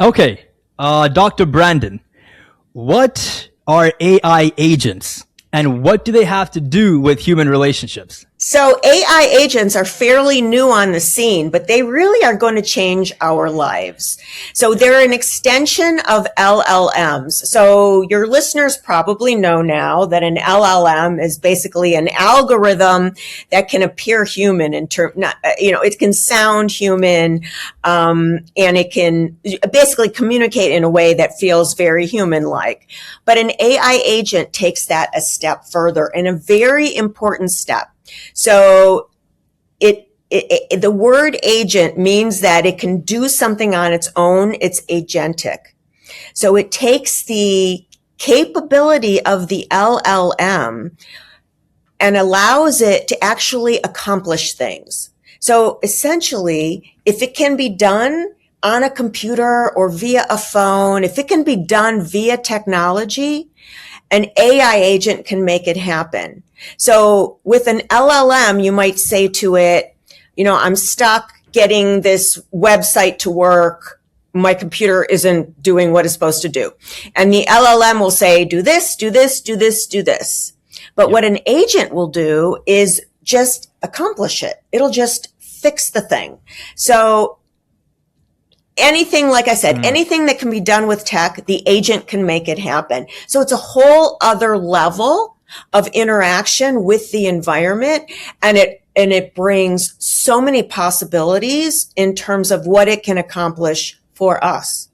Okay, Dr. Brandon, what are AI agents and what do they have to do with human relationships? So AI agents are fairly new on the scene, but they really are going to change our lives. So they're an extension of LLMs. So your listeners probably know now that an LLM is basically an algorithm that can appear human it can sound human, and it can basically communicate in a way that feels very human-like. But an AI agent takes that a step further, and a very important step. So the word agent means that it can do something on its own. It's agentic. So it takes the capability of the LLM and allows it to actually accomplish things. So essentially, if it can be done on a computer or via a phone, if it can be done via technology, an AI agent can make it happen. So with an LLM, you might say to it, I'm stuck getting this website to work. My computer isn't doing what it's supposed to do. And the LLM will say, do this, do this, do this, do this. But what an agent will do is just accomplish it. It'll just fix the thing. So anything, like I said, anything that can be done with tech, the agent can make it happen. So it's a whole other level of interaction with the environment, and it brings so many possibilities in terms of what it can accomplish for us.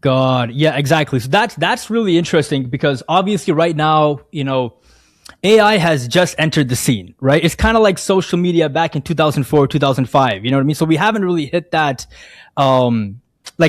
God, yeah, exactly. So that's really interesting because obviously right now, AI has just entered the scene, right? It's kind of like social media back in 2004, 2005. You know what I mean? So we haven't really hit that,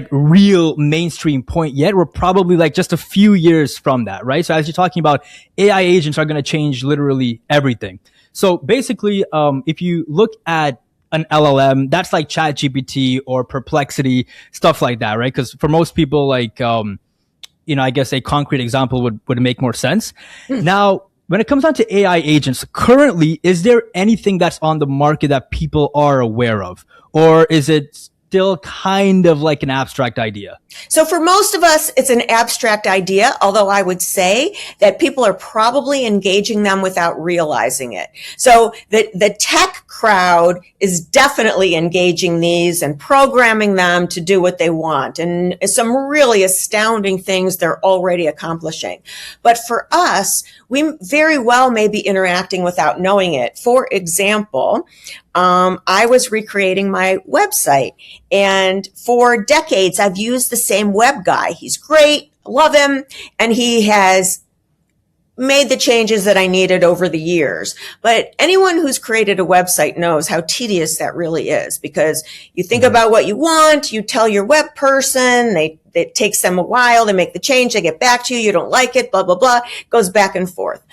real mainstream point yet. We're probably like just a few years from that, right? So as you're talking about, AI agents are going to change literally everything. So basically, if you look at an LLM, that's like ChatGPT or Perplexity, stuff like that, right? Because for most people, I guess a concrete example would make more sense. Now, when it comes down to AI agents, currently, is there anything that's on the market that people are aware of? Or is it still kind of like an abstract idea? So for most of us, it's an abstract idea, although I would say that people are probably engaging them without realizing it. So the tech crowd is definitely engaging these and programming them to do what they want. And some really astounding things they're already accomplishing. But for us, we very well may be interacting without knowing it. For example, I was recreating my website, and for decades, I've used the same web guy. He's great. I love him. And he has made the changes that I needed over the years. But anyone who's created a website knows how tedious that really is, because you think about what you want, you tell your web person, it takes them a while, they make the change, they get back to you, you don't like it, blah, blah, blah. It goes back and forth.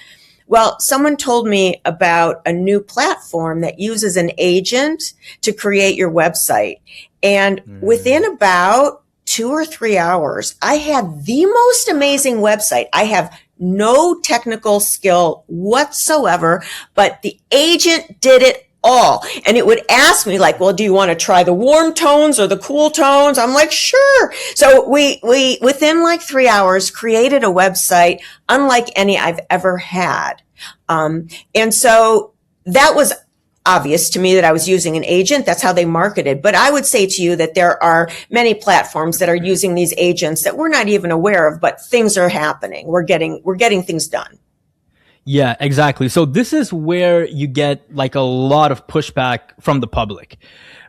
Well, someone told me about a new platform that uses an agent to create your website. And within about 2 or 3 hours, I had the most amazing website. I have no technical skill whatsoever, but the agent did it all. And it would ask me like, well, do you want to try the warm tones or the cool tones? I'm like, sure. So we within like 3 hours created a website unlike any I've ever had. And so that was obvious to me that I was using an agent. That's how they marketed. But I would say to you that there are many platforms that are using these agents that we're not even aware of, but things are happening. We're getting things done. Yeah, exactly. So this is where you get like a lot of pushback from the public,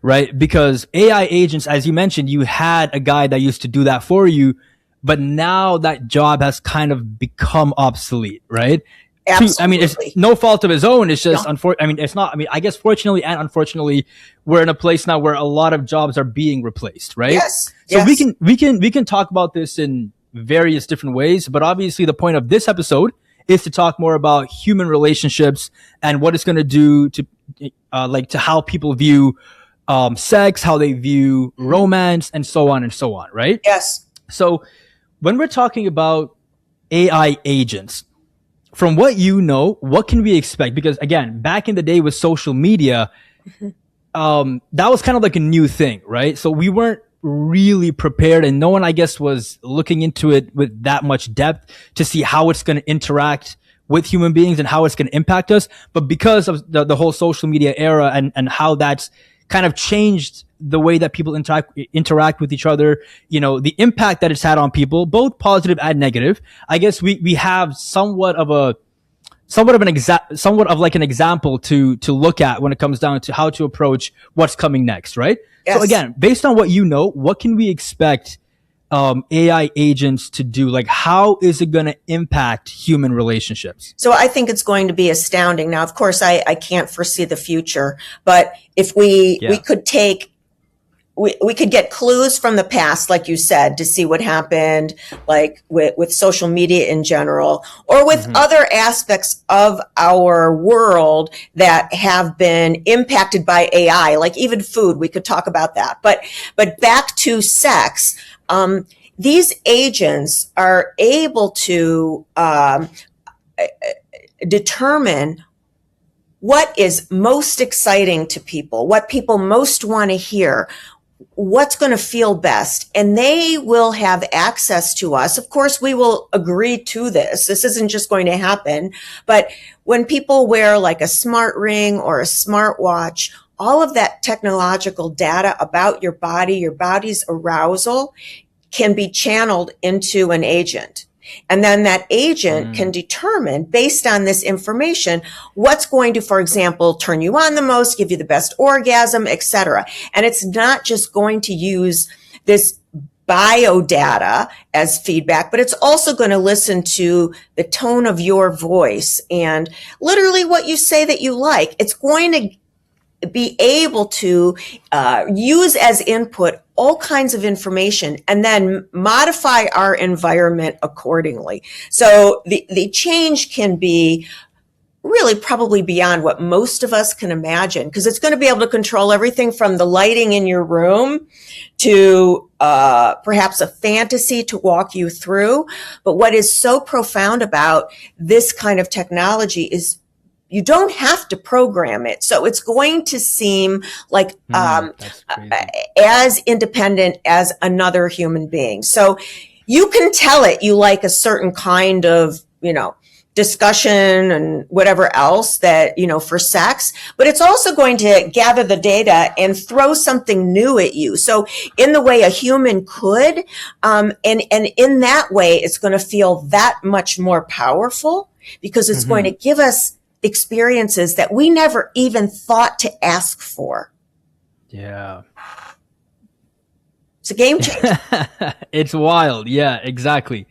right? Because AI agents, as you mentioned, you had a guy that used to do that for you, but now that job has kind of become obsolete, right? Absolutely. I mean, it's no fault of his own. It's just, it's not, I guess fortunately and unfortunately, we're in a place now where a lot of jobs are being replaced, right? Yes. So we can talk about this in various different ways, but obviously the point of this episode is to talk more about human relationships and what it's going to do to, to how people view, sex, how they view romance, and so on, right? Yes. So when we're talking about AI agents, from what you know, what can we expect? Because again, back in the day with social media, that was kind of like a new thing, right? So we weren't really prepared, and no one, I guess, was looking into it with that much depth to see how it's going to interact with human beings and how it's going to impact us. But because of the whole social media era and how that's kind of changed the way that people interact with each other, the impact that it's had on people, both positive and negative, I guess we have somewhat of an example to look at when it comes down to how to approach what's coming next, right? Yes. So again, based on what what can we expect AI agents to do? Like, how is it going to impact human relationships? So I think it's going to be astounding. Now, of course, I can't foresee the future, but if we could we could get clues from the past, like you said, to see what happened, like with social media in general, or with other aspects of our world that have been impacted by AI, like even food. We could talk about that. But back to sex, these agents are able to determine what is most exciting to people, what people most want to hear, what's going to feel best, and they will have access to us. Of course, we will agree to this. This isn't just going to happen. But when people wear like a smart ring or a smartwatch, all of that technological data about your body's arousal can be channeled into an agent. And then that agent can determine, based on this information, what's going to, for example, turn you on the most, give you the best orgasm, etc. And it's not just going to use this bio data as feedback, but it's also going to listen to the tone of your voice and literally what you say that you like. It's going to be able to use as input all kinds of information and then modify our environment accordingly. So the change can be really probably beyond what most of us can imagine, because it's going to be able to control everything from the lighting in your room to perhaps a fantasy to walk you through. But what is so profound about this kind of technology is you don't have to program it. So it's going to seem like as independent as another human being. So you can tell it you like a certain kind of, discussion and whatever else that, for sex, but it's also going to gather the data and throw something new at you. So in the way a human could, and in that way, it's going to feel that much more powerful because it's going to give us experiences that we never even thought to ask for. Yeah. It's a game changer. It's wild. Yeah, exactly.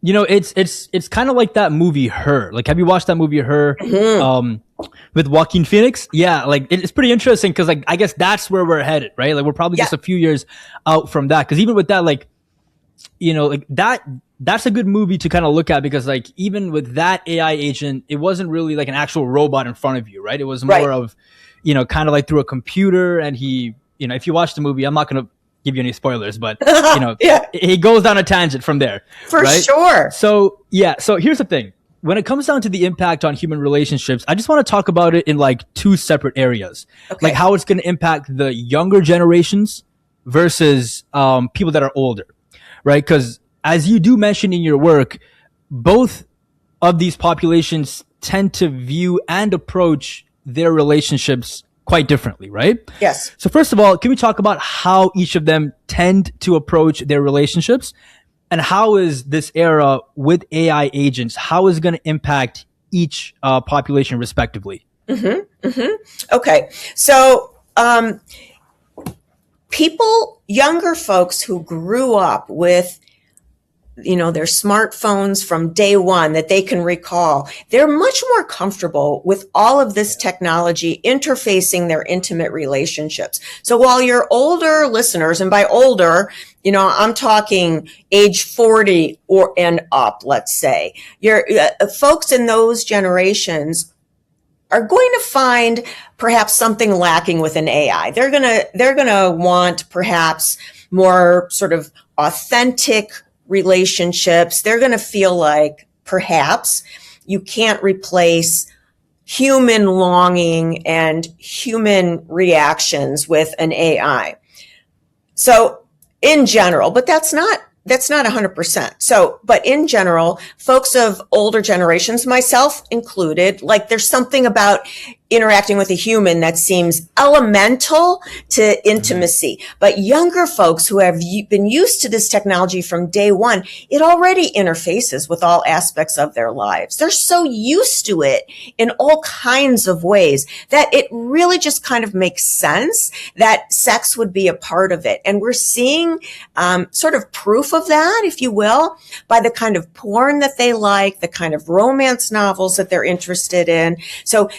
It's kind of like that movie Her. Like, have you watched that movie Her? With Joaquin Phoenix? Yeah, like it's pretty interesting because like I guess that's where we're headed, right? Like we're probably just a few years out from that. Because even with that, like, like that's a good movie to kind of look at because like even with that AI agent, it wasn't really like an actual robot in front of you, right? It was more of, kind of like through a computer. And he, if you watch the movie, I'm not going to give you any spoilers, but he goes down a tangent from there. For sure. So here's the thing. When it comes down to the impact on human relationships, I just want to talk about it in like two separate areas, like how it's going to impact the younger generations versus people that are older, right? Because as you do mention in your work, both of these populations tend to view and approach their relationships quite differently, right? Yes. So first of all, can we talk about how each of them tend to approach their relationships? And how is this era with AI agents, how is it going to impact each population respectively? Okay. So younger folks who grew up with their smartphones from day one that they can recall, they're much more comfortable with all of this technology interfacing their intimate relationships. So while your older listeners, and by older, I'm talking age 40 and up, let's say, your folks in those generations are going to find perhaps something lacking with an AI. They're going to want perhaps more sort of authentic relationships. They're going to feel like perhaps you can't replace human longing and human reactions with an AI. So in general, but that's not 100%. So, but in general, folks of older generations, myself included, like there's something about interacting with a human that seems elemental to intimacy. But younger folks who have been used to this technology from day one, it already interfaces with all aspects of their lives. They're so used to it in all kinds of ways that it really just kind of makes sense that sex would be a part of it. And we're seeing sort of proof of that, if you will, by the kind of porn that they like, the kind of romance novels that they're interested in. So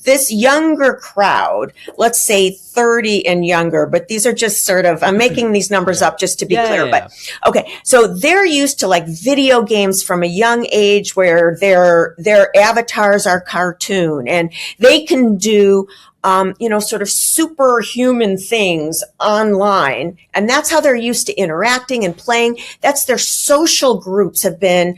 this younger crowd, let's say 30 and younger, but these are just sort of, I'm making these numbers up just to be clear, but okay. So they're used to like video games from a young age where their avatars are cartoon and they can do sort of superhuman things online. And that's how they're used to interacting and playing. That's their social groups have been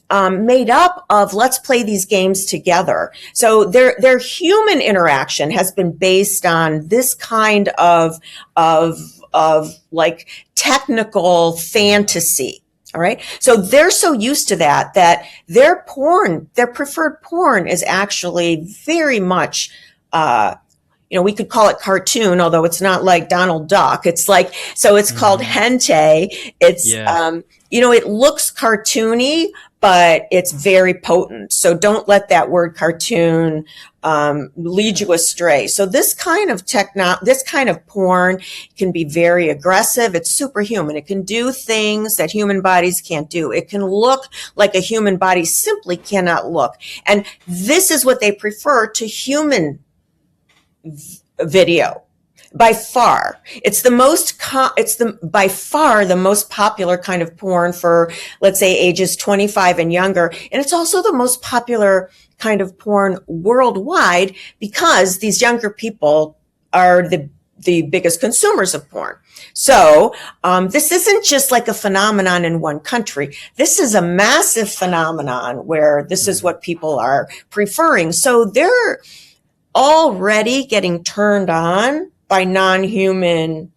made up of, let's play these games together. So their human interaction has been based on this kind of like technical fantasy. All right. So they're so used to that their preferred porn is actually very much, we could call it cartoon, although it's not like Donald Duck. It's like, so it's called hentai. It's, it looks cartoony, but it's very potent. So don't let that word cartoon, lead you astray. So this kind of porn can be very aggressive. It's superhuman. It can do things that human bodies can't do. It can look like a human body simply cannot look. And this is what they prefer to human video. By far, it's by far the most popular kind of porn for, let's say, ages 25 and younger. And it's also the most popular kind of porn worldwide because these younger people are the biggest consumers of porn. So, this isn't just like a phenomenon in one country. This is a massive phenomenon where this is what people are preferring. So they're already getting turned on by non-human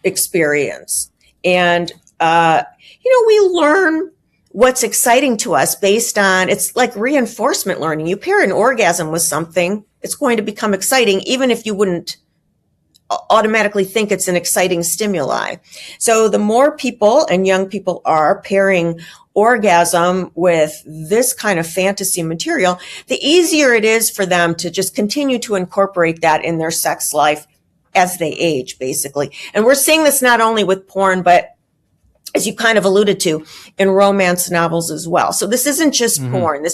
experience. And, we learn what's exciting to us based on, it's like reinforcement learning. You pair an orgasm with something, it's going to become exciting, even if you wouldn't automatically think it's an exciting stimuli. So the more people and young people are pairing orgasm with this kind of fantasy material, the easier it is for them to just continue to incorporate that in their sex life as they age, basically. And we're seeing this not only with porn, but as you kind of alluded to, in romance novels as well. So this isn't just porn.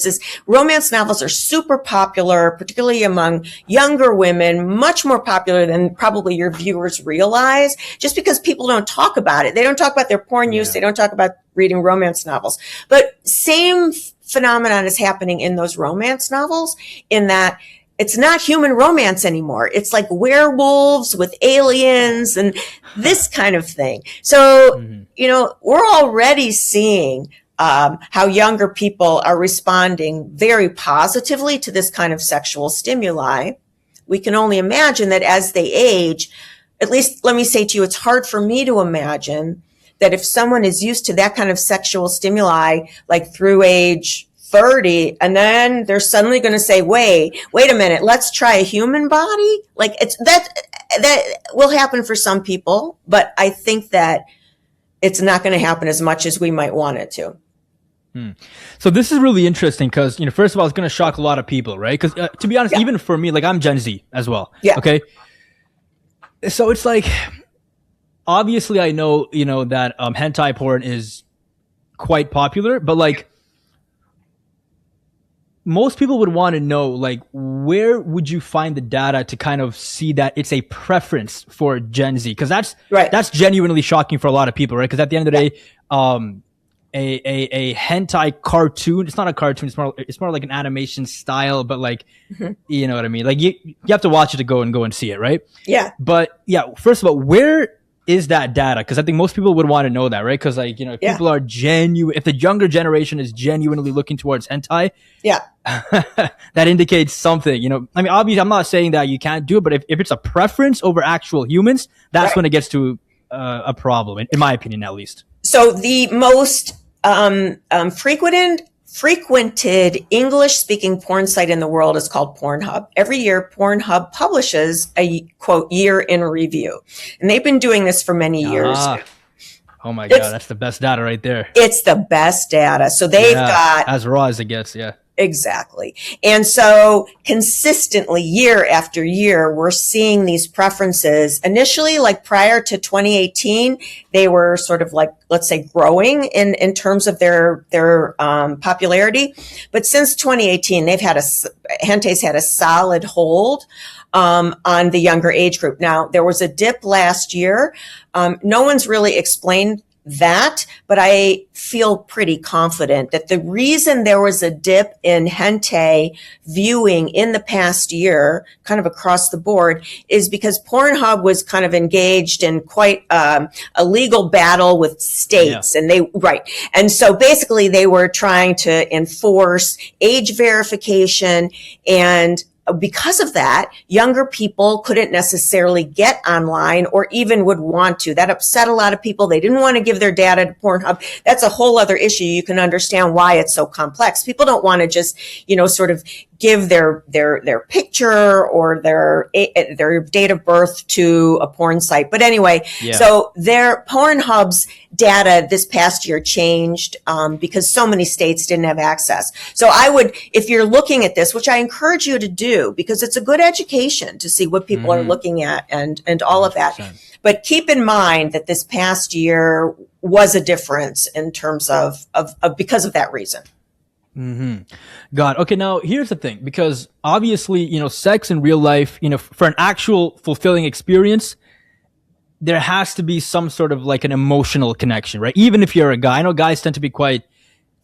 Romance novels are super popular, particularly among younger women, much more popular than probably your viewers realize, just because people don't talk about it. They don't talk about their porn use. They don't talk about reading romance novels. But same phenomenon is happening in those romance novels in that it's not human romance anymore. It's like werewolves with aliens and this kind of thing. So, we're already seeing how younger people are responding very positively to this kind of sexual stimuli. We can only imagine that as they age, at least let me say to you, it's hard for me to imagine that if someone is used to that kind of sexual stimuli, like through age 30, and then they're suddenly going to say, wait a minute, let's try a human body. Like that will happen for some people, but I think that it's not going to happen as much as we might want it to. So this is really interesting because, first of all, it's going to shock a lot of people, right? Because to be honest, even for me, like I'm Gen Z as well. Yeah. Okay. So it's like, obviously I know, that hentai porn is quite popular, but like, most people would want to know, like, where would you find the data to kind of see that it's a preference for Gen Z? Because that's genuinely shocking for a lot of people, right? Because at the end of the day, a hentai cartoon, it's not a cartoon, it's more like an animation style, but like, you know what I mean? Like you have to watch it to go and see it, right? Yeah. But yeah, first of all, where is that data? Because I think most people would want to know that, right? Because like, if people are if the younger generation is genuinely looking towards hentai, that indicates something, I mean, obviously I'm not saying that you can't do it, but if it's a preference over actual humans, that's when it gets to a problem, in my opinion, at least. So the most frequented English-speaking porn site in the world is called Pornhub. Every year, Pornhub publishes a, quote, year in review. And they've been doing this for many years. Oh my God, that's the best data right there. It's the best data. So they've got... as raw as it gets, yeah. Exactly. And so consistently, year after year, we're seeing these preferences. Initially, like prior to 2018, they were sort of like, let's say, growing in terms of their popularity. But since 2018, hente's had a solid hold on the younger age group. Now, there was a dip last year. No one's really explained that, but I feel pretty confident that the reason there was a dip in hente viewing in the past year, kind of across the board, is because Pornhub was kind of engaged in quite a legal battle with states. Yeah. And so basically they were trying to enforce age verification, and because of that, younger people couldn't necessarily get online or even would want to. That upset a lot of people. They didn't want to give their data to Pornhub. That's a whole other issue. You can understand why it's so complex. People don't want to just, sort of give their picture or their date of birth to a porn site. But anyway, So their Pornhub's data this past year changed because so many states didn't have access. So I would, if you're looking at this, which I encourage you to do, because it's a good education to see what people are looking at and all of that. 100%. But keep in mind that this past year was a difference in terms of because of that reason. God. Okay. Now here's the thing, because obviously, sex in real life, for an actual fulfilling experience, there has to be some sort of like an emotional connection, right? Even if you're a guy, I know guys tend to be quite,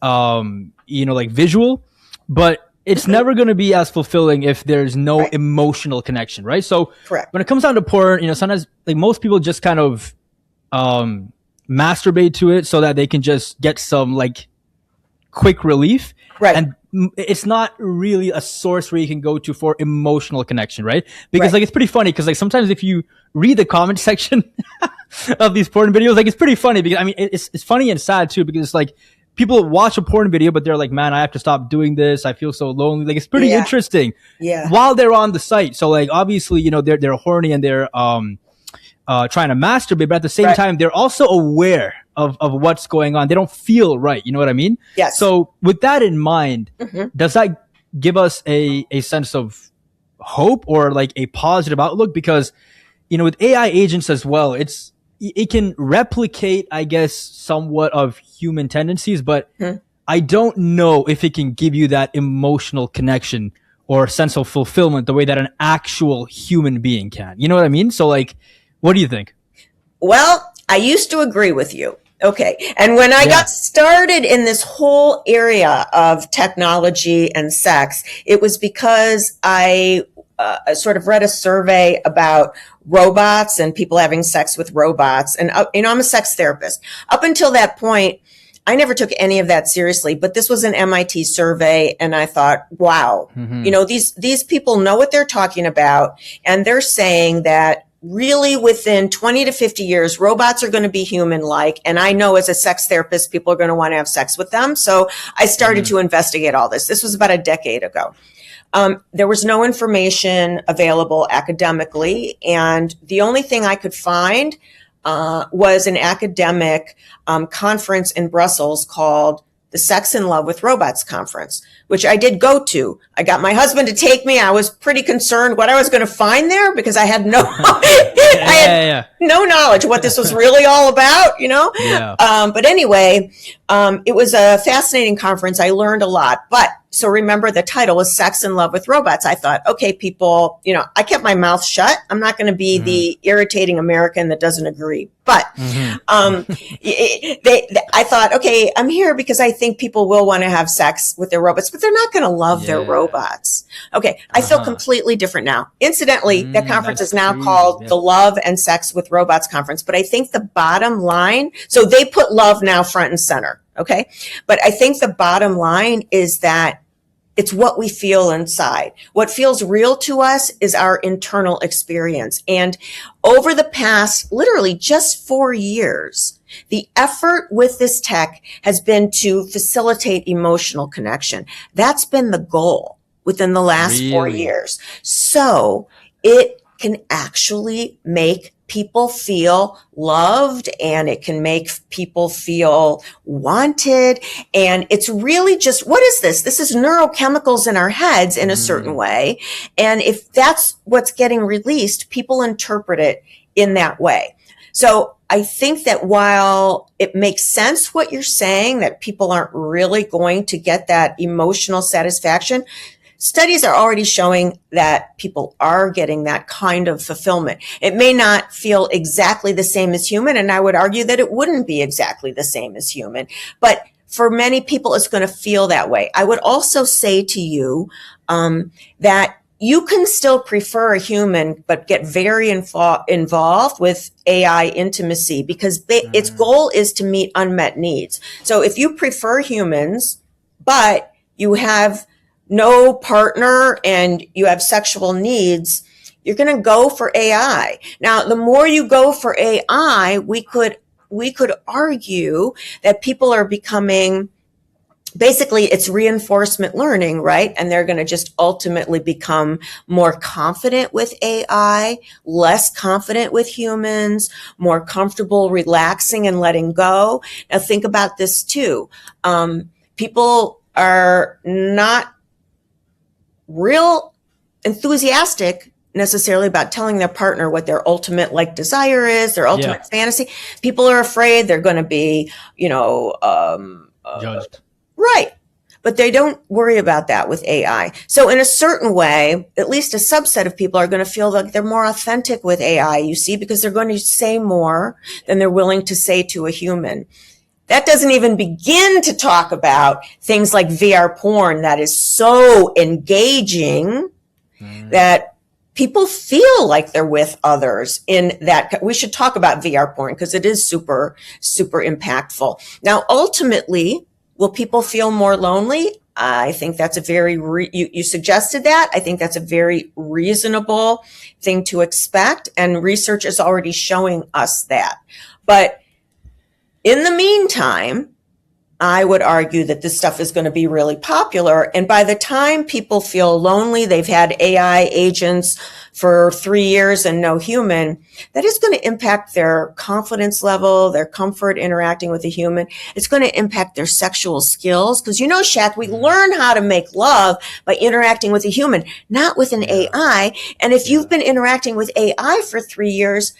like visual, but it's never going to be as fulfilling if there's no emotional connection, right? So correct. When it comes down to porn, sometimes like most people just kind of, masturbate to it so that they can just get some like quick relief. Right. And it's not really a source where you can go to for emotional connection, right? Because like, it's pretty funny because like sometimes if you read the comment section of these porn videos, like it's pretty funny because I mean, it's funny and sad too, because it's like people watch a porn video, but they're like, man, I have to stop doing this. I feel so lonely. Like it's pretty interesting while they're on the site. So like, obviously, they're horny and they're, trying to masturbate, but at the same time, they're also aware of what's going on. They don't feel right. You know what I mean? Yes. So with that in mind, does that give us a sense of hope or like a positive outlook? Because, with AI agents as well, it can replicate, I guess, somewhat of human tendencies, but I don't know if it can give you that emotional connection or sense of fulfillment the way that an actual human being can. You know what I mean? So like, what do you think? Well, I used to agree with you. Okay. And when I got started in this whole area of technology and sex, it was because I sort of read a survey about robots and people having sex with robots. And, I'm a sex therapist. Up until that point, I never took any of that seriously, but this was an MIT survey. And I thought, wow, these people know what they're talking about. And they're saying that really within 20 to 50 years, robots are going to be human-like. And I know as a sex therapist, people are going to want to have sex with them. So I started to investigate all this. This was about a decade ago. There was no information available academically. And the only thing I could find was an academic conference in Brussels called the Sex and Love with Robots Conference, which I did go to. I got my husband to take me. I was pretty concerned what I was going to find there because I had no, no knowledge of what this was really all about, But anyway, it was a fascinating conference. I learned a lot, but so remember the title was Sex and Love with Robots. I thought, okay, people, I kept my mouth shut. I'm not going to be the irritating American that doesn't agree. But I thought, okay, I'm here because I think people will want to have sex with their robots, but they're not going to love their robots. Okay, I feel completely different now. Incidentally, that conference is now called the Love and Sex with Robots Conference. But I think the bottom line, so they put love now front and center. Okay. But I think the bottom line is that It's what we feel inside. What feels real to us is our internal experience. And over the past, literally just 4 years, the effort with this tech has been to facilitate emotional connection. That's been the goal within the last 4 years. So it can actually make people feel loved, and it can make people feel wanted. And it's really just, what is this? This is neurochemicals in our heads in a certain way. And if that's what's getting released, people interpret it in that way. So I think that while it makes sense what you're saying, that people aren't really going to get that emotional satisfaction, studies are already showing that people are getting that kind of fulfillment. It may not feel exactly the same as human, and I would argue that it wouldn't be exactly the same as human. But for many people, it's going to feel that way. I would also say to you that you can still prefer a human, but get very involved with AI intimacy, because its goal is to meet unmet needs. So if you prefer humans, but you have no partner and you have sexual needs, you're going to go for AI. Now, the more you go for AI, we could argue that people are becoming, basically it's reinforcement learning, right? And they're going to just ultimately become more confident with AI, less confident with humans, more comfortable relaxing and letting go. Now think about this too. People are not real enthusiastic necessarily about telling their partner what their ultimate desire is, their ultimate fantasy. People are afraid they're going to be, judged. Right. But they don't worry about that with AI. So in a certain way, at least a subset of people are going to feel like they're more authentic with AI, you see, because they're going to say more than they're willing to say to a human. That doesn't even begin to talk about things like VR porn that is so engaging that people feel like they're with others in that. We should talk about VR porn because it is super, super impactful. Now, ultimately, will people feel more lonely? I think that's a very, you suggested that. I think that's a very reasonable thing to expect. And research is already showing us that. But in the meantime, I would argue that this stuff is going to be really popular. And by the time people feel lonely, they've had AI agents for 3 years and no human, that is going to impact their confidence level, their comfort interacting with a human. It's going to impact their sexual skills. Because, Shaq, we learn how to make love by interacting with a human, not with an AI. And if you've been interacting with AI for 3 years,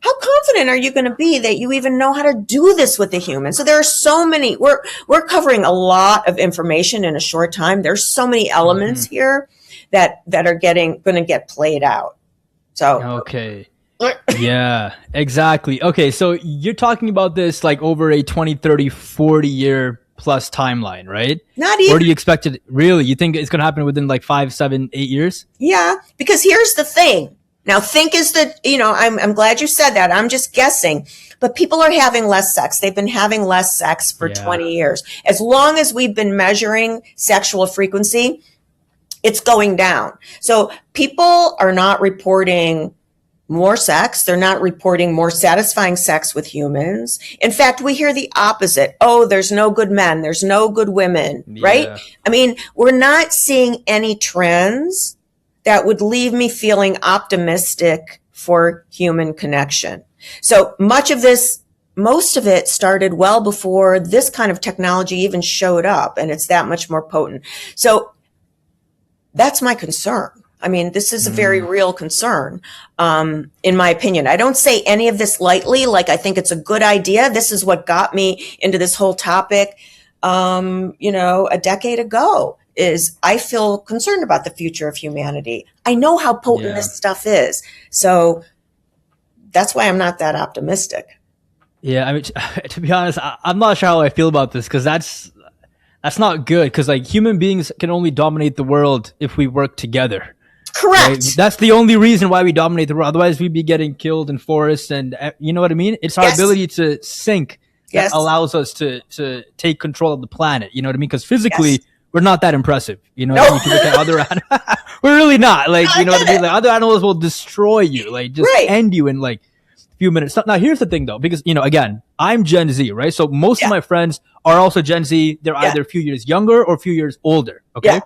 how confident are you going to be that you even know how to do this with a human? So there are so many, we're covering a lot of information in a short time. There's so many elements here that are going to get played out. So. Okay. Yeah, exactly. Okay. So you're talking about this over a 20, 30, 40 year plus timeline, right? Not even. Or do you expect it, really? You think it's going to happen within 5, 7, 8 years? Yeah, because here's the thing. Now, think is that, I'm glad you said that. I'm just guessing. But people are having less sex. They've been having less sex for 20 years. As long as we've been measuring sexual frequency, it's going down. So people are not reporting more sex. They're not reporting more satisfying sex with humans. In fact, we hear the opposite. Oh, there's no good men. There's no good women, right? I mean, we're not seeing any trends that would leave me feeling optimistic for human connection. So much of this, most of it started well before this kind of technology even showed up, and it's that much more potent. So that's my concern. I mean, this is a very real concern, in my opinion. I don't say any of this lightly, I think it's a good idea. This is what got me into this whole topic, a decade ago. Is I feel concerned about the future of humanity. I know how potent this stuff is. So that's why I'm not that optimistic. Yeah, I mean, to be honest, I'm not sure how I feel about this, because that's not good, because human beings can only dominate the world if we work together. Correct. Right? That's the only reason why we dominate the world. Otherwise, we'd be getting killed in forests, and you know what I mean? It's our ability to sync that allows us to take control of the planet. You know what I mean? Because physically, we're not that impressive. You know, if you look at other animals, we're really not. Like, you know what I mean? Like, other animals will destroy you, like just end you in like a few minutes. Now, here's the thing though, because, you know, again, I'm Gen Z, right? So most of my friends are also Gen Z. They're either a few years younger or a few years older. Okay.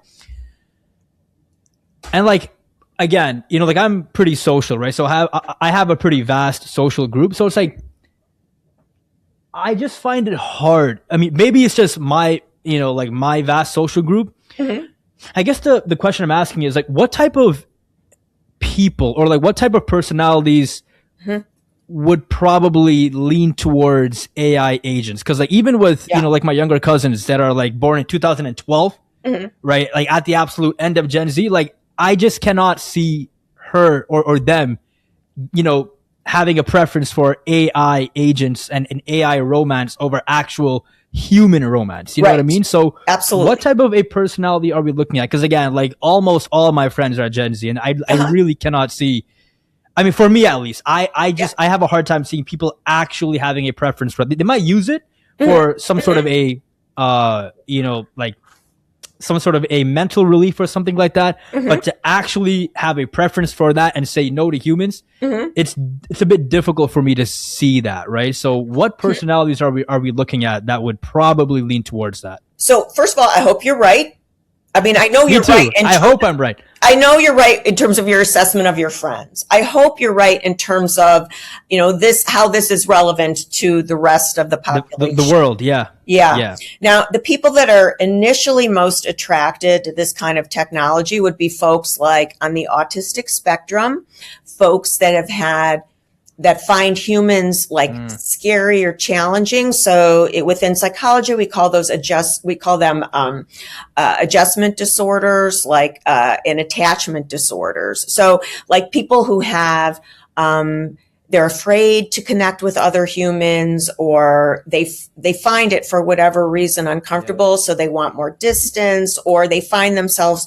And like, again, you know, like I'm pretty social, right? So I have a pretty vast social group. So it's like, I just find it hard. I mean, maybe it's just my, you know, like my vast social group. I guess the question I'm asking is like, what type of people or like what type of personalities would probably lean towards AI agents? Because like even with, you know, like my younger cousins that are like born in 2012, right? Like at the absolute end of Gen Z, like I just cannot see her or them, you know, having a preference for AI agents and an AI romance over actual human romance. You know what I mean? So absolutely, what type of a personality are we looking at? Because again, like almost all my friends are Gen Z, and I really cannot see. I mean, for me at least, I have a hard time seeing people actually having a preference for it. They might use it for some sort of a, you know, like some sort of a mental relief or something like that. But to actually have a preference for that and say no to humans, it's a bit difficult for me to see that, right? So what personalities are we looking at that would probably lean towards that? So first of all, I hope you're right. I mean, I know you're right. I hope I'm right. I know you're right in terms of your assessment of your friends. I hope you're right in terms of, you know, how this is relevant to the rest of the population. The world, yeah. Now, the people that are initially most attracted to this kind of technology would be folks like on the autistic spectrum, folks that find humans like scary or challenging. So within psychology, we call them adjustment disorders, like and attachment disorders. So like people who have they're afraid to connect with other humans, or they find it for whatever reason uncomfortable, so they want more distance, or they find themselves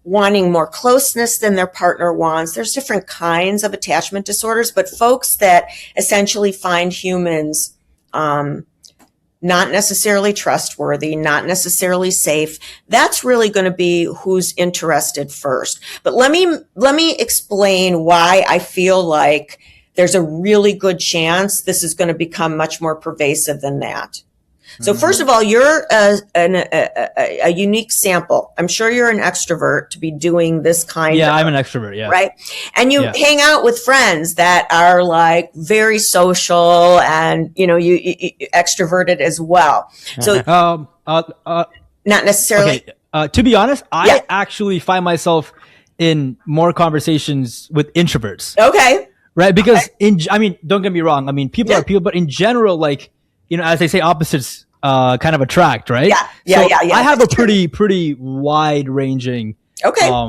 wanting more closeness than their partner wants. There's different kinds of attachment disorders, but folks that essentially find humans not necessarily trustworthy, not necessarily safe, that's really going to be who's interested first. But let me explain why I feel like there's a really good chance this is going to become much more pervasive than that. So first of all, you're a unique sample. I'm sure you're an extrovert to be doing this kind of. Yeah, I'm an extrovert, yeah. Right? And you hang out with friends that are like very social and, you know, you extroverted as well. So not necessarily. Okay. To be honest, I actually find myself in more conversations with introverts. Okay. Right? Because I mean, don't get me wrong. I mean, people are people, but in general, like, you know, as they say, opposites kind of attract, right? Yeah. I have a pretty wide ranging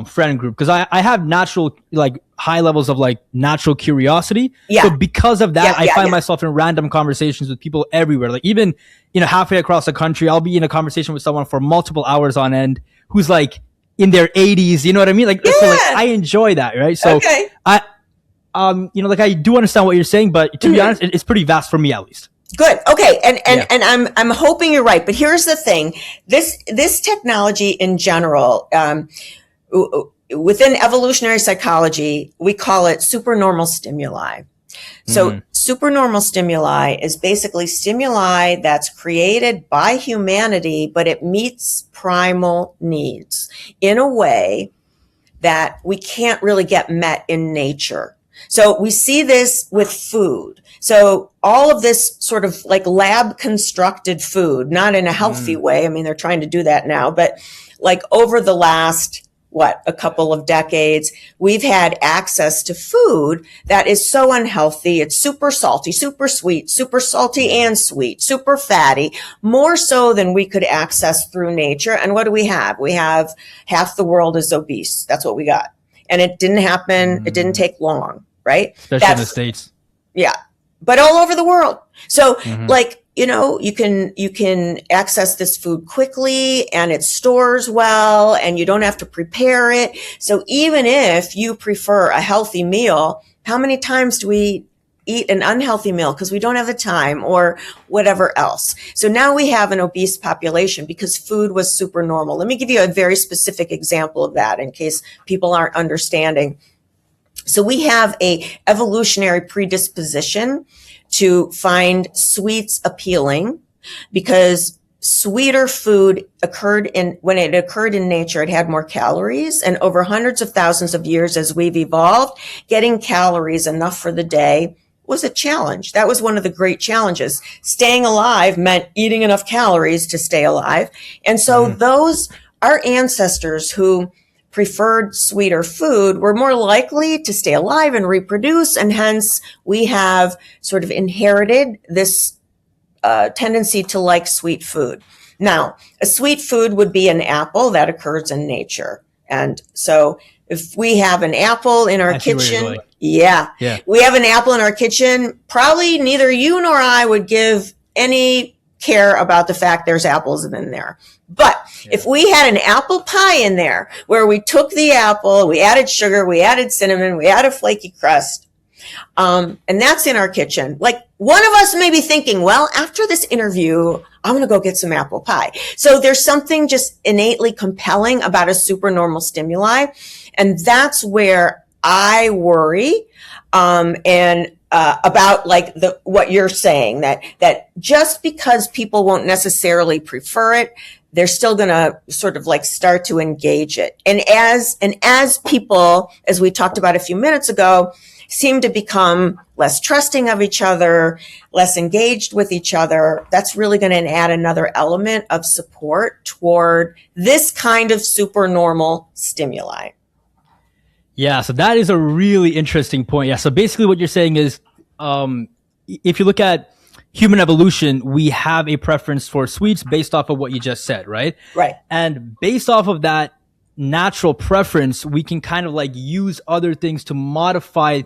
friend group because I have natural, like high levels of like natural curiosity. So because of that, I find myself in random conversations with people everywhere. Like even, you know, halfway across the country, I'll be in a conversation with someone for multiple hours on end who's like in their 80s. You know what I mean? Like, so like I enjoy that, right? So you know, like I do understand what you're saying, but to be honest, it's pretty vast for me at least. Good. Okay. And I'm hoping you're right. But here's the thing. This technology in general, within evolutionary psychology, we call it supernormal stimuli. So supernormal stimuli is basically stimuli that's created by humanity, but it meets primal needs in a way that we can't really get met in nature. So we see this with food. So all of this sort of like lab constructed food, not in a healthy way. I mean, they're trying to do that now, but like over the last, a couple of decades, we've had access to food that is so unhealthy. It's super salty, super sweet, super salty and sweet, super fatty, more so than we could access through nature. And what do we have? We have half the world is obese. That's what we got. And it didn't happen. It didn't take long, right? Especially in the States. Yeah. But all over the world. So like, you know, you can access this food quickly and it stores well and you don't have to prepare it. So even if you prefer a healthy meal, how many times do we eat an unhealthy meal because we don't have the time or whatever else. So now we have an obese population because food was super normal. Let me give you a very specific example of that in case people aren't understanding. So we have a evolutionary predisposition to find sweets appealing because sweeter food when it occurred in nature, it had more calories. And over hundreds of thousands of years as we've evolved, getting calories enough for the day was a challenge. That was one of the great challenges. Staying alive meant eating enough calories to stay alive. And so our ancestors who preferred sweeter food were more likely to stay alive and reproduce. And hence we have sort of inherited this tendency to like sweet food. Now, a sweet food would be an apple that occurs in nature. And so if we have an apple in our kitchen, we have an apple in our kitchen, probably neither you nor I would give any care about the fact there's apples in there. But if we had an apple pie in there where we took the apple, we added sugar, we added cinnamon, we added flaky crust, and that's in our kitchen. Like one of us may be thinking, well, after this interview, I'm going to go get some apple pie. So there's something just innately compelling about a supernormal stimuli. And that's where I worry, about like what you're saying, that just because people won't necessarily prefer it, they're still going to sort of like start to engage it. And as people, as we talked about a few minutes ago, seem to become less trusting of each other, less engaged with each other, that's really going to add another element of support toward this kind of supernormal stimuli. Yeah, so that is a really interesting point. Yeah, so basically what you're saying is, if you look at human evolution, we have a preference for sweets based off of what you just said, right? Right. And based off of that natural preference, we can kind of like use other things to modify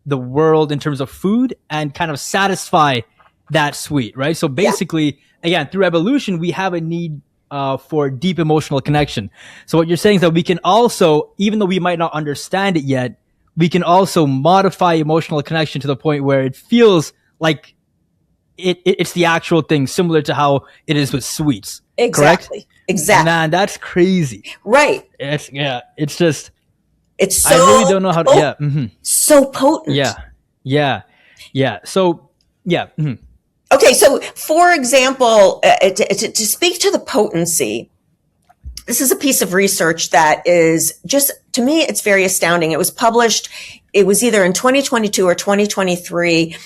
the world in terms of food and kind of satisfy that sweet, right? So basically, again, through evolution, we have a need for deep emotional connection. So what you're saying is that we can also, even though we might not understand it yet, we can also modify emotional connection to the point where it feels like it's the actual thing, similar to how it is with sweets. Exactly. Correct? Exactly. Man, that's crazy. Right. It's just, it's so, I really don't know how to, so potent. Yeah. So, Okay. So for example, to speak to the potency, this is a piece of research that is just, to me, it's very astounding. It was published, it was either in 2022 or 2023,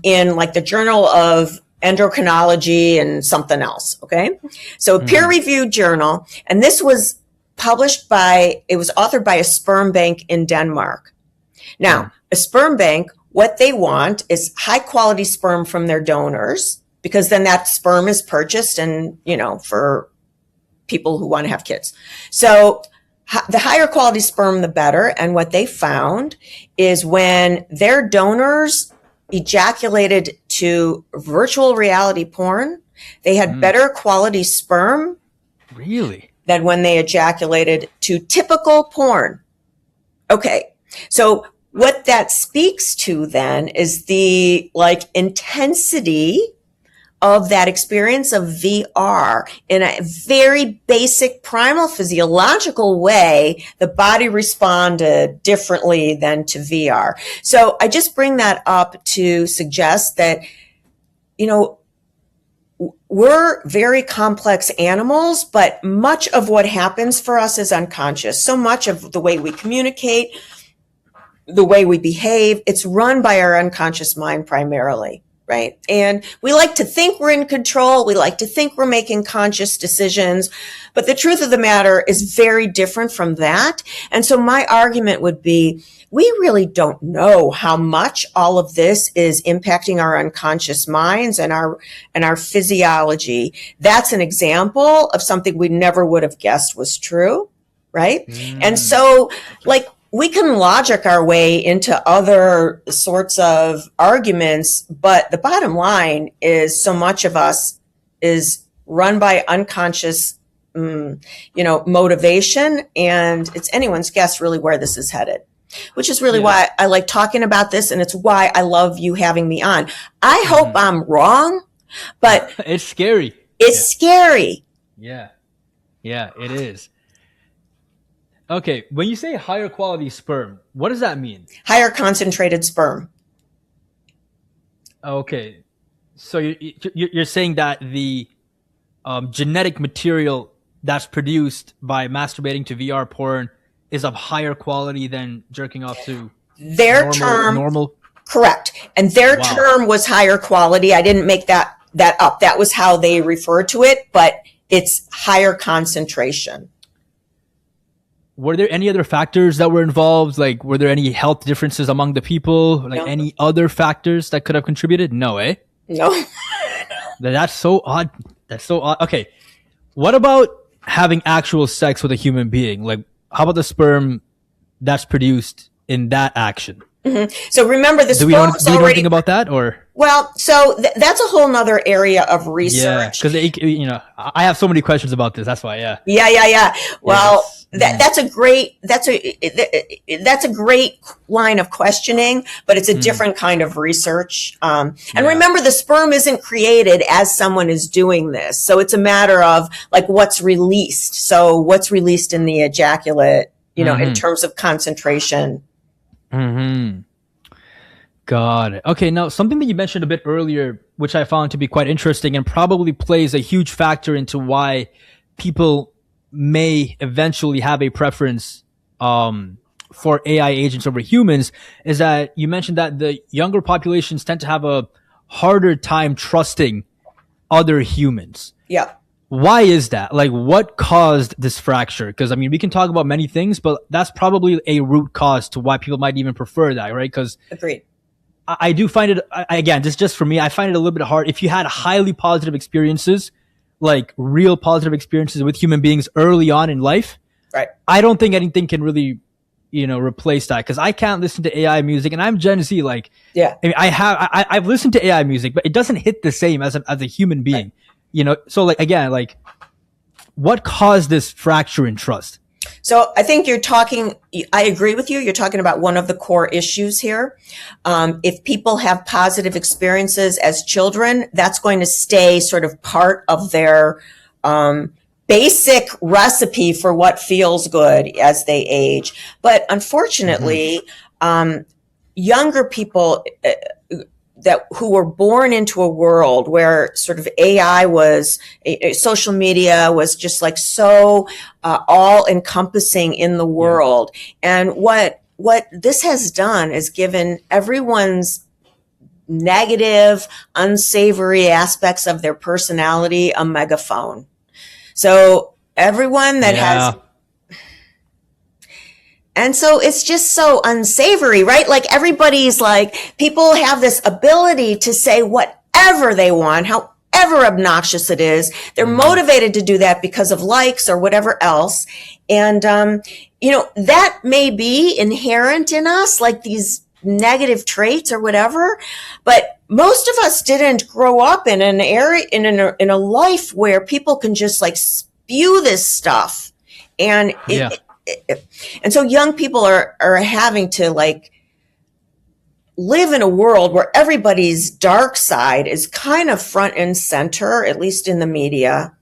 in like the Journal of Endocrinology and something else. Okay. So a peer-reviewed journal, and this was it was authored by a sperm bank in Denmark. Now, a sperm bank, what they want is high quality sperm from their donors, because then that sperm is purchased and, for people who want to have kids. So the higher quality sperm, the better. And what they found is when their donors ejaculated to virtual reality porn, they had better quality sperm. Really? Than when they ejaculated to typical porn. Okay. So what that speaks to then is the intensity of that experience of VR in a very basic primal physiological way. The body responded differently than to VR. So I just bring that up to suggest that, we're very complex animals, but much of what happens for us is unconscious. So much of the way we communicate, the way we behave, it's run by our unconscious mind primarily. Right. And we like to think we're in control. We like to think we're making conscious decisions. But the truth of the matter is very different from that. And so my argument would be, we really don't know how much all of this is impacting our unconscious minds and our physiology. That's an example of something we never would have guessed was true. Right. And so we can logic our way into other sorts of arguments, but the bottom line is so much of us is run by unconscious, motivation, and it's anyone's guess really where this is headed. which is really Yeah. why I like talking about this. And it's why I love you having me on. I hope I'm wrong, but It's scary. it's scary. Yeah. Yeah, it is. Okay. When you say higher quality sperm, what does that mean? Higher concentrated sperm. Okay. So you're saying that the genetic material that's produced by masturbating to VR porn is of higher quality than jerking off to normal. Correct. And their Wow. term was higher quality. I didn't make that up. That was how they refer to it, but it's higher concentration. Were there any other factors that were involved? Like, were there any health differences among the people? Like, No. any other factors that could have contributed? No, eh? No. That's so odd. That's so odd. Okay. What about having actual sex with a human being? Like, how about the sperm that's produced in that action? So remember, the Do we know sperm was already anything about that, or? well. So that's a whole nother area of Yeah, research. because I have so many questions about this. That's why. Yeah. Yeah. Well, Yes. that's a great line of questioning, but it's a different kind of research. And remember, the sperm isn't created as someone is doing this, so it's a matter of like what's released. So what's released in the ejaculate, in terms of concentration. Mm-hmm. Got it. Okay, now something that you mentioned a bit earlier, which I found to be quite interesting and probably plays a huge factor into why people may eventually have a preference for AI agents over humans, is that you mentioned that the younger populations tend to have a harder time trusting other humans. Yeah. Why is that? Like, what caused this fracture? Because, I mean, we can talk about many things, but that's probably a root cause to why people might even prefer that, right? Because Agreed. I do find it, again, just for me, I find it a little bit hard. If you had highly positive experiences, like real positive experiences with human beings early on in life, Right. I don't think anything can really, replace that. Because I can't listen to AI music, and I'm Gen Z. Like, Yeah. I mean, I've listened to AI music, but it doesn't hit the same as a human being. Right. So like, again, like, what caused this fracture in trust? So I think I agree with you. You're talking about one of the core issues here. If people have positive experiences as children, that's going to stay sort of part of their basic recipe for what feels good as they age. But unfortunately, younger people who were born into a world where sort of AI social media was just like so all encompassing in the world. And what this has done is given everyone's negative, unsavory aspects of their personality a megaphone. So everyone that has, and so it's just so unsavory, right? Like everybody's like, people have this ability to say whatever they want, however obnoxious it is. They're motivated to do that because of likes or whatever else. And, that may be inherent in us, like these negative traits or whatever. But most of us didn't grow up in an area, in a life where people can just like spew this stuff. And and so young people are having to like live in a world where everybody's dark side is kind of front and center, at least in the media,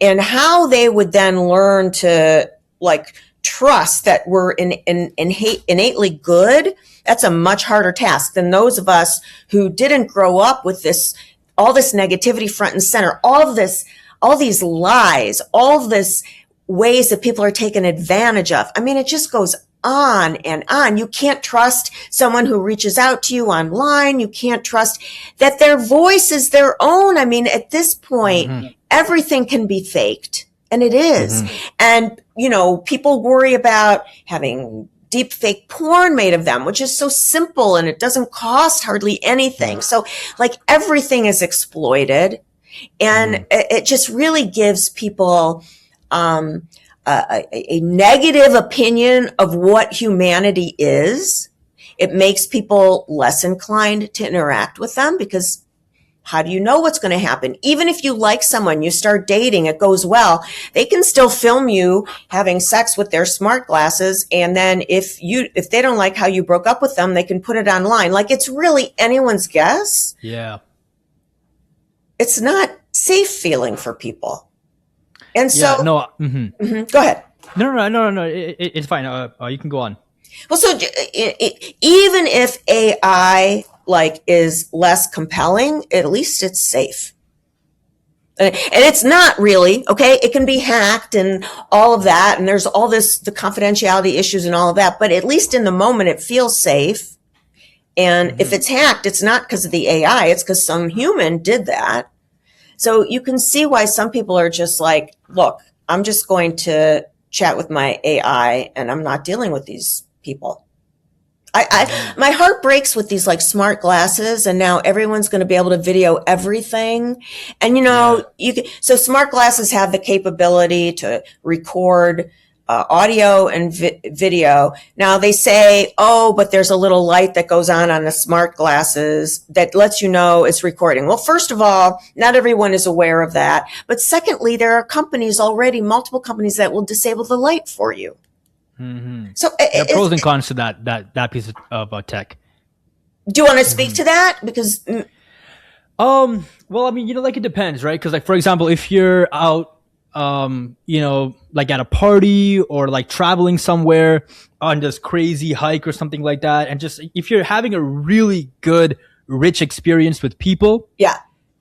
and how they would then learn to like trust that we're innately good. That's a much harder task than those of us who didn't grow up with all this negativity front and center, all these lies, all this ways that people are taken advantage of. I mean, it just goes on and on. You can't trust someone who reaches out to you online. You can't trust that their voice is their own. I mean, at this point, everything can be faked, and it is. And, people worry about having deep fake porn made of them, which is so simple and it doesn't cost hardly anything. So like everything is exploited, and it just really gives people a negative opinion of what humanity is. It makes people less inclined to interact with them because How do you know what's going to happen? Even if you like someone, you start dating, it goes well, they can still film you having sex with their smart glasses. And then if they don't like how you broke up with them, they can put it online. Like, it's really anyone's guess. Yeah. It's not safe feeling for people. And so, no, go ahead. No. It's fine. You can go on. Well, so even if AI is less compelling, at least it's safe. And it's not really, okay? It can be hacked and all of that. And there's all the confidentiality issues and all of that. But at least in the moment, it feels safe. And if it's hacked, it's not because of the AI. It's because some human did that. So you can see why some people are just like, look, I'm just going to chat with my AI and I'm not dealing with these people. My heart breaks with these smart glasses, and now everyone's going to be able to video everything. And so smart glasses have the capability to record audio and video. Now they say, oh, but there's a little light that goes on the smart glasses that lets you know it's recording. Well, first of all, not everyone is aware of that. But secondly, there are companies already, multiple companies that will disable the light for you. Mm-hmm. So there are pros and cons to that piece of tech. Do you want to speak to that? Because well, I mean, it depends, right? Because for example, if you're out at a party or traveling somewhere on this crazy hike or something like that, and just if you're having a really good rich experience with people,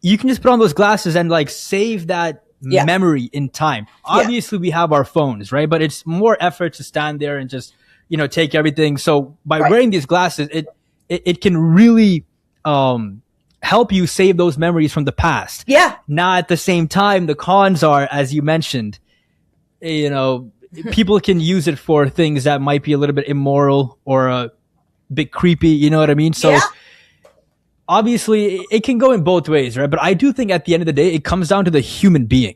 you can just put on those glasses and save that memory in time. Obviously we have our phones, right? But it's more effort to stand there and just take everything. So by wearing these glasses, it can really help you save those memories from the past. Now at the same time, the cons are, as you mentioned, people can use it for things that might be a little bit immoral or a bit creepy, you know what I mean? So obviously it can go in both ways, right? But I do think at the end of the day, it comes down to the human being,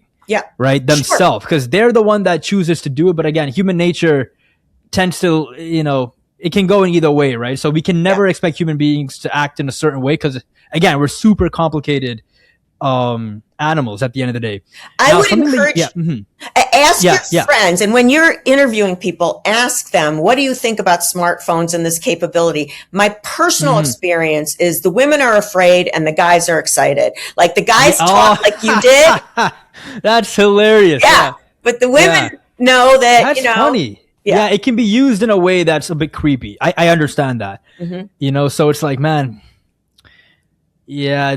right? Themselves, because they're the one that chooses to do it. But again, human nature tends to, it can go in either way, right? So we can never expect human beings to act in a certain way because, again, we're super complicated animals at the end of the day. I would encourage, ask your friends, and when you're interviewing people, ask them, what do you think about smartphones and this capability? My personal experience is the women are afraid and the guys are excited. The guys talk like you did. That's hilarious. But the women know that, that's funny. Yeah, it can be used in a way that's a bit creepy. I understand that. So it's man. Yeah,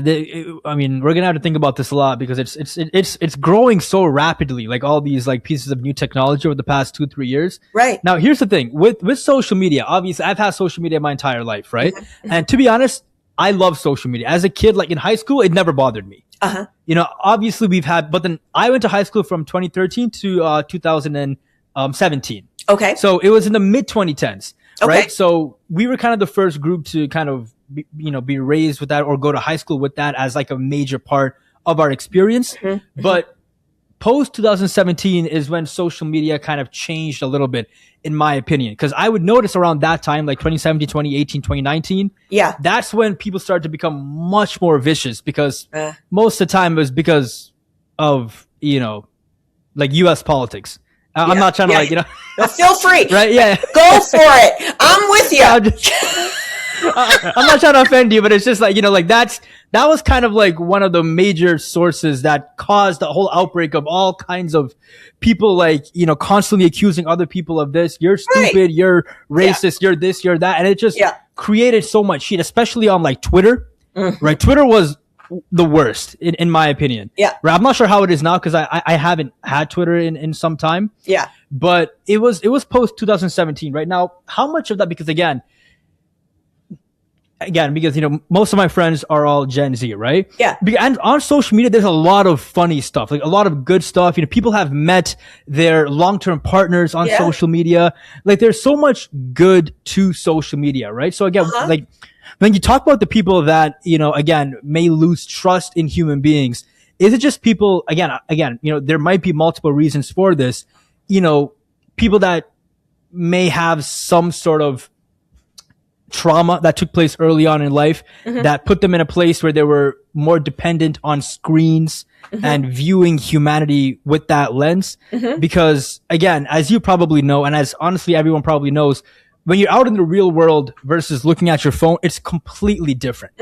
I mean, we're gonna have to think about this a lot because it's growing so rapidly. All these pieces of new technology over the past 2-3 years. Right. Now, here's the thing with social media. Obviously, I've had social media my entire life, right? And to be honest, I love social media. As a kid, in high school, it never bothered me. Obviously we've had, but then I went to high school from 2013 to 2017. Okay. So it was in the mid 2010s, right? So we were kind of the first group to kind of be raised with that or go to high school with that as a major part of our experience. But post 2017 is when social media kind of changed a little bit, in my opinion, because I would notice around that time, 2017, 2018, 2019, that's when people started to become much more vicious because most of the time it was because of, US politics. I'm not trying to No, feel free. Right? Yeah. Go for it. I'm with you. I'm not trying to offend you, but it's just that was kind of one of the major sources that caused the whole outbreak of all kinds of people constantly accusing other people of this. You're stupid. You're racist. You're this, you're that. And it just created so much heat, especially on Twitter, right? Twitter was the worst in my opinion. Right. I'm not sure how it is now because I haven't had Twitter in some time. But it was post 2017 right now. How much of that, because again, most of my friends are all Gen Z, right? And on social media, there's a lot of funny stuff, a lot of good stuff. People have met their long-term partners on social media. There's so much good to social media, right? So again, when you talk about the people that, again, may lose trust in human beings, is it just people, again, there might be multiple reasons for this, people that may have some sort of trauma that took place early on in life that put them in a place where they were more dependent on screens and viewing humanity with that lens. Because again, as you probably know, and as honestly everyone probably knows, when you're out in the real world versus looking at your phone, it's completely different,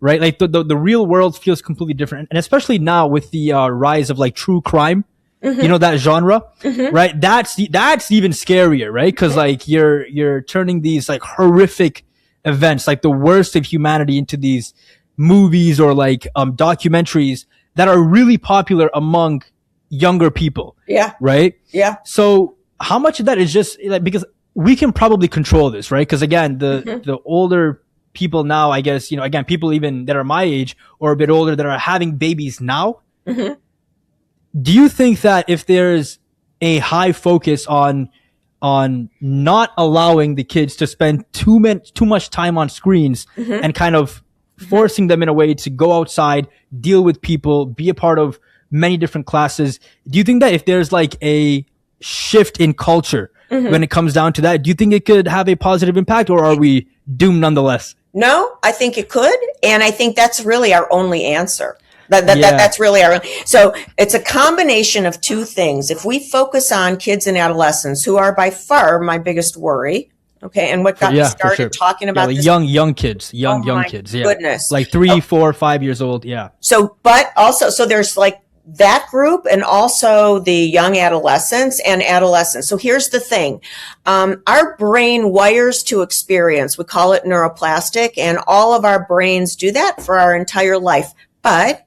right? Like the real world feels completely different. And especially now with the rise of like true crime, you know, that genre, right? That's even scarier, right? Because like you're turning these like horrific events, like the worst of humanity, into these movies or like documentaries that are really popular among younger people. Yeah. Right. Yeah. So how much of that is just like, because we can probably control this, right? Because again, the older people now, I guess, you know, again, people even that are my age or a bit older that are having babies now. Do you think that if there's a high focus on not allowing the kids to spend too much time on screens and kind of forcing them in a way to go outside, deal with people, be a part of many different classes, do you think that if there's like a shift in culture when it comes down to that, do you think it could have a positive impact, or are we doomed nonetheless? No, I think it could. And I think that's really our only answer. That's really so it's a combination of two things. If we focus on kids and adolescents, who are by far my biggest worry, okay, and what got me started talking about like this, young kids, young kids, goodness, like 3, 4, 5 years old, So, but also, so there's like that group, and also the young adolescents and adolescents. So here's the thing. Our brain wires to experience. We call it neuroplastic, and all of our brains do that for our entire life. But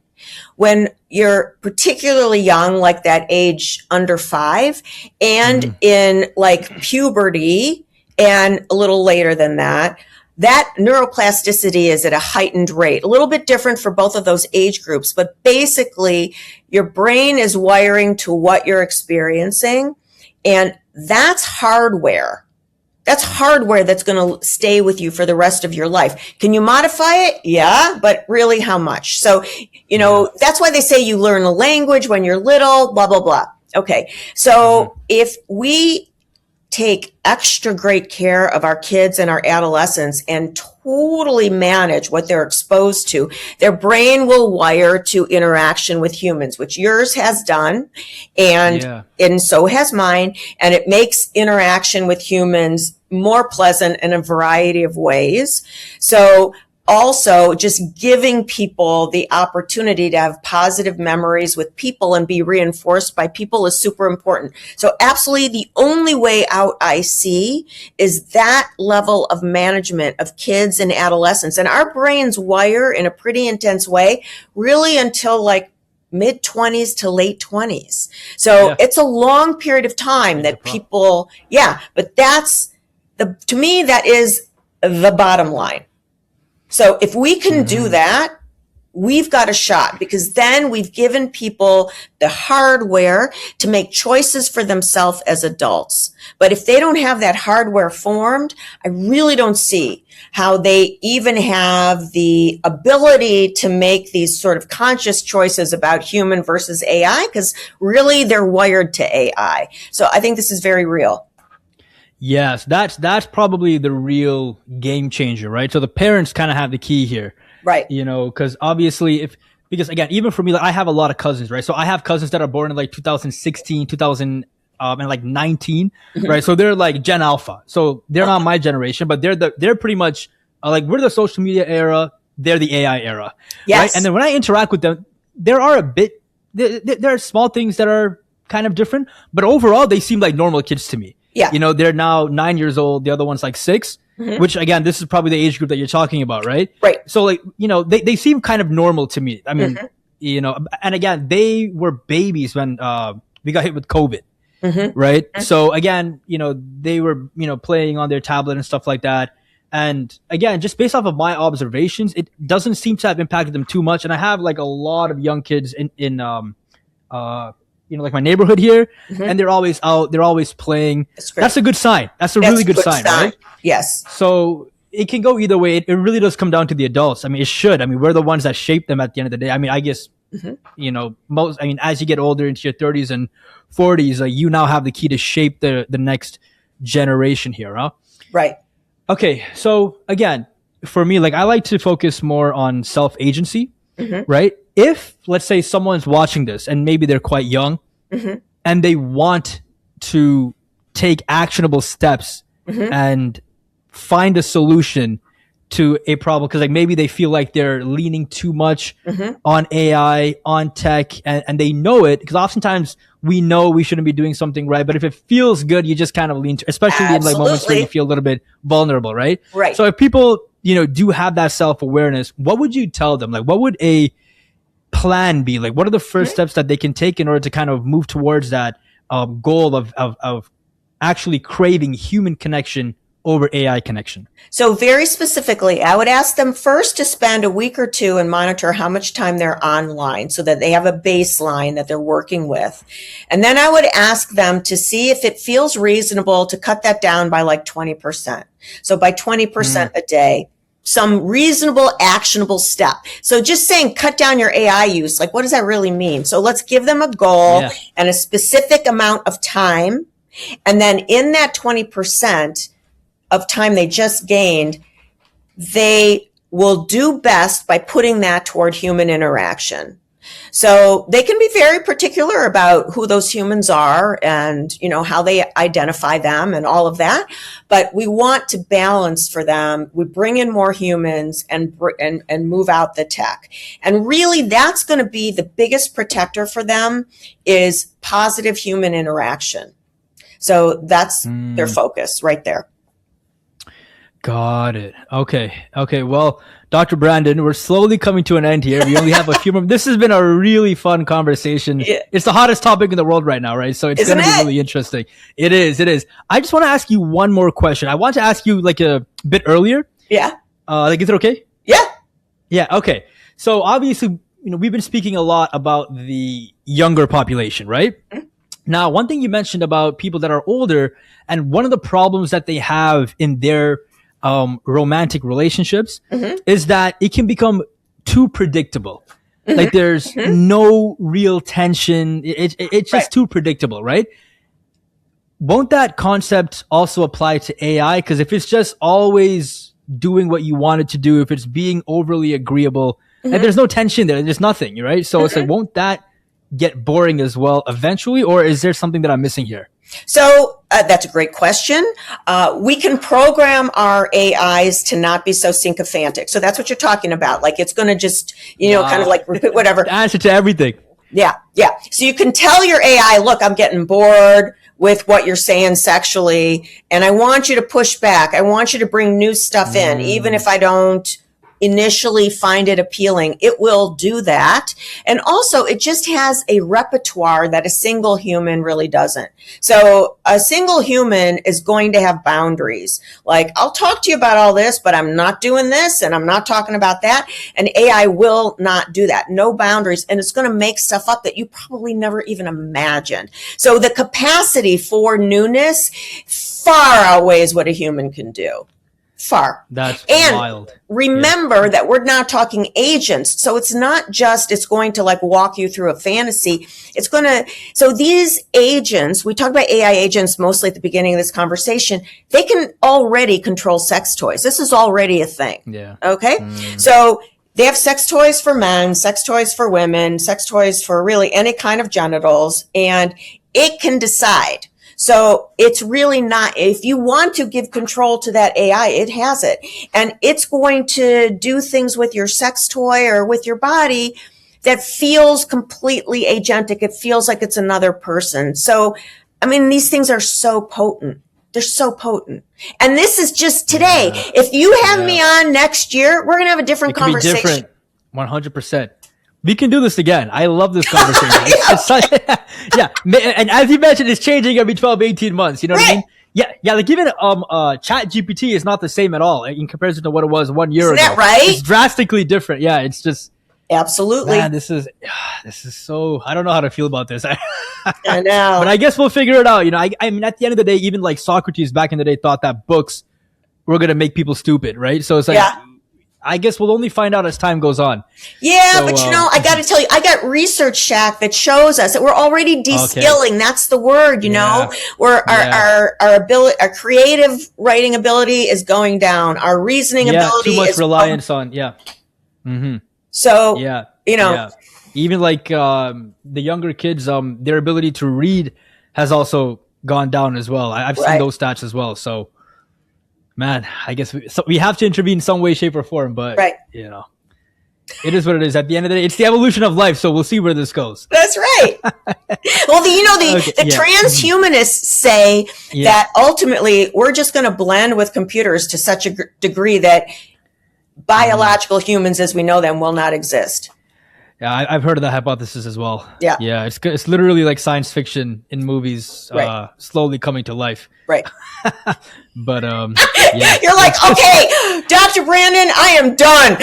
when you're particularly young, like that age under 5, and in like puberty and a little later than that, that neuroplasticity is at a heightened rate, a little bit different for both of those age groups. But basically, your brain is wiring to what you're experiencing. And that's hardware. That's hardware that's going to stay with you for the rest of your life. Can you modify it? Yeah, but really how much? So, you know, that's why they say you learn a language when you're little, blah, blah, blah. Okay. So if we take extra great care of our kids and our adolescents and totally manage what they're exposed to, their brain will wire to interaction with humans, which yours has done, and so has mine, and it makes interaction with humans more pleasant in a variety of ways. So also, just giving people the opportunity to have positive memories with people and be reinforced by people is super important. So absolutely the only way out I see is that level of management of kids and adolescents. And our brains wire in a pretty intense way, really until like mid-20s to late 20s. So it's a long period of time that people, but that's to me, that is the bottom line. So if we can do that, we've got a shot, because then we've given people the hardware to make choices for themselves as adults. But if they don't have that hardware formed, I really don't see how they even have the ability to make these sort of conscious choices about human versus AI, because really they're wired to AI. So I think this is very real. Yes, that's probably the real game changer, right? So the parents kind of have the key here, right? You know, because obviously because again, even for me, like, I have a lot of cousins, right? So I have cousins that are born in like 2016, 2000, and like 19, right? So they're like Gen Alpha. So they're not my generation, but they're pretty much like, we're the social media era, they're the AI era, right? And then when I interact with them, there are there are small things that are kind of different, but overall they seem like normal kids to me. Yeah. You know, they're now 9 years old. The other one's like 6, which again, this is probably the age group that you're talking about, right? Right. So like, you know, they seem kind of normal to me. I mean, you know, and again, they were babies when we got hit with COVID, right? So again, you know, they were, you know, playing on their tablet and stuff like that. And again, just based off of my observations, it doesn't seem to have impacted them too much. And I have like a lot of young kids in you know, like my neighborhood here, and they're always out, they're always playing. That's a good sign. That's a really good sign, right? Yes. So it can go either way. It really does come down to the adults. I mean, it should. I mean, we're the ones that shape them at the end of the day. I mean, I guess, you know, as you get older into your 30s and 40s, you now have the key to shape the next generation here, huh? Right. Okay, so again, for me, like I like to focus more on self agency, Mm-hmm. right? If let's say someone's watching this and maybe they're quite young Mm-hmm. and they want to take actionable steps Mm-hmm. and find a solution to a problem, because like maybe they feel like they're leaning too much Mm-hmm. on AI, on tech, and they know it, because oftentimes we know we shouldn't be doing something right, but if it feels good, you just kind of lean to, especially in like moments where you Absolutely. feel a little bit vulnerable, right? Right. So if people, do have that self-awareness, what would you tell them? Like, what would a plan be? Like, what are the first steps that they can take in order to kind of move towards that goal of actually craving human connection over AI connection? So very specifically, I would ask them first to spend a week or two and monitor how much time they're online so that they have a baseline that they're working with. And then I would ask them to see if it feels reasonable to cut that down by like 20%. So by 20% a day, some reasonable, actionable step. So just saying cut down your AI use, like what does that really mean? So let's give them a goal and a specific amount of time. And then in that 20%, of time they just gained, they will do best by putting that toward human interaction. So they can be very particular about who those humans are and, how they identify them and all of that. But we want to balance for them. We bring in more humans and move out the tech. And really that's going to be the biggest protector for them is positive human interaction. So that's their focus right there. Got it. Okay. Well, Dr. Brandon, we're slowly coming to an end here. We only have a few more. This has been a really fun conversation. Yeah. It's the hottest topic in the world right now, right? So it's going to be really interesting. It is. I just want to ask you one more question. I want to ask you like a bit earlier. Yeah. Is it okay? Yeah. Yeah. Okay. So obviously, we've been speaking a lot about the younger population, right? Mm-hmm. Now, one thing you mentioned about people that are older, and one of the problems that they have in their romantic relationships is that it can become too predictable. Like there's no real tension. It's just too predictable, right? Won't that concept also apply to AI? Because if it's just always doing what you want it to do, if it's being overly agreeable, and there's no tension there, there's nothing, right? So it's like, won't that get boring as well eventually? Or is there something that I'm missing here? So that's a great question. We can program our AIs to not be so sycophantic. So that's what you're talking about. Like it's going to just, kind of like repeat whatever. The answer to everything. Yeah. So you can tell your AI, look, I'm getting bored with what you're saying sexually, and I want you to push back. I want you to bring new stuff in, even if I don't initially find it appealing. It will do that. And also it just has a repertoire that a single human really doesn't. So a single human is going to have boundaries. Like, I'll talk to you about all this, but I'm not doing this and I'm not talking about that. And AI will not do that. No boundaries. And it's going to make stuff up that you probably never even imagined. So the capacity for newness far outweighs what a human can do. Far. That's and wild. Remember that we're now talking agents. So it's not just, it's going to like walk you through a fantasy. So these agents, we talk about AI agents mostly at the beginning of this conversation, they can already control sex toys. This is already a thing. Yeah. Okay. So they have sex toys for men, sex toys for women, sex toys for really any kind of genitals, and it can decide. So it's really not, if you want to give control to that AI, it has it. And it's going to do things with your sex toy or with your body that feels completely agentic. It feels like it's another person. So, I mean, these things are so potent. They're so potent. And this is just today. Yeah. If you have me on next year, we're going to have a different conversation. Be different. 100%. We can do this again. I love this conversation. It's such, yeah. And as you mentioned, it's changing every 12, 18 months. You know what I mean? Yeah. Like even Chat GPT is not the same at all in comparison to what it was 1 year ago. Isn't that right? It's drastically different. Yeah. It's just. Absolutely. Man, this is so, I don't know how to feel about this. I know. But I guess we'll figure it out. I mean, at the end of the day, even like Socrates back in the day thought that books were going to make people stupid, right? So it's like, I guess we'll only find out as time goes on. Yeah, so, but I got to tell you, I got Research Shack that shows us that we're already de-skilling. Okay. That's the word, you know. Where our ability, our creative writing ability is going down. Our reasoning ability too much is reliance on So even like the younger kids, their ability to read has also gone down as well. I've seen those stats as well. So. Man, I guess we have to intervene in some way, shape, or form, but it is what it is. At the end of the day, it's the evolution of life, so we'll see where this goes. That's right. Well, the transhumanists say that ultimately we're just going to blend with computers to such a degree that biological humans as we know them will not exist. Yeah, I've heard of that hypothesis as well. Yeah, it's literally like science fiction in movies, slowly coming to life. Right. But you're like, okay, Dr. Brandon, I am done.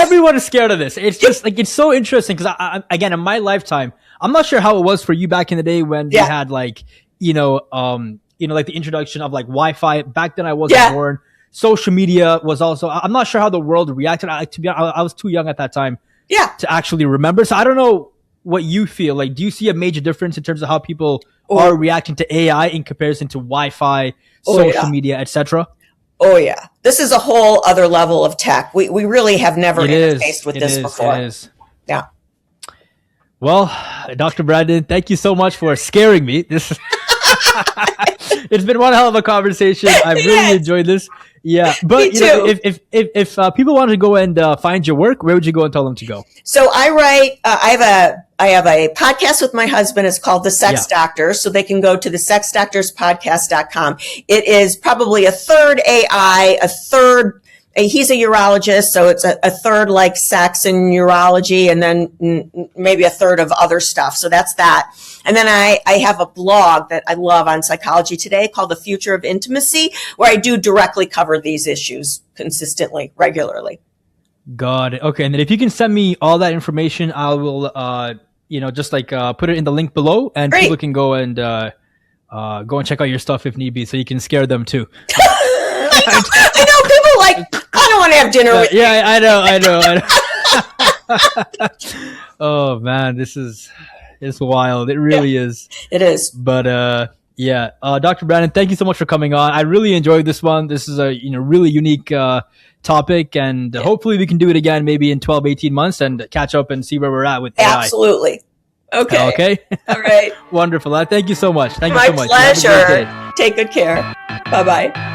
Everyone is scared of this. It's just like it's so interesting because I again in my lifetime, I'm not sure how it was for you back in the day when we had like like the introduction of like Wi-Fi. Back then, I wasn't born. Social media was also. I'm not sure how the world reacted. To be honest, I was too young at that time. To actually remember. So I don't know what you feel like. Do you see a major difference in terms of how people are reacting to AI in comparison to Wi-Fi, social media, etc.? Oh yeah, this is a whole other level of tech. We really have never interfaced with this before. It is. Yeah. Well, Dr. Brandon, thank you so much for scaring me. This it's been one hell of a conversation. I've really enjoyed this. Yeah, but if people want to go and find your work, where would you go and tell them to go? So I write. I have a podcast with my husband. It's called The Sex Doctor. So they can go to thesexdoctorspodcast.com. It is probably a third AI, a third. He's a urologist, so it's a third like sex and urology, and then maybe a third of other stuff. So that's that. And then I have a blog that I love on Psychology Today called The Future of Intimacy, where I do directly cover these issues consistently, regularly. Got it. Okay. And then if you can send me all that information, I will, just like put it in the link below, and people can go and check out your stuff if need be, so you can scare them too. I know people like, I don't want to have dinner with you. Yeah, I know. Oh man, it's wild. It really is. It is. But Dr. Brandon, thank you so much for coming on. I really enjoyed this one. This is a really unique topic, and hopefully we can do it again maybe in 12, 18 months and catch up and see where we're at with AI. Absolutely. Okay. All right. Wonderful. Thank you so much. Thank you so much. My pleasure. Take good care. Bye-bye.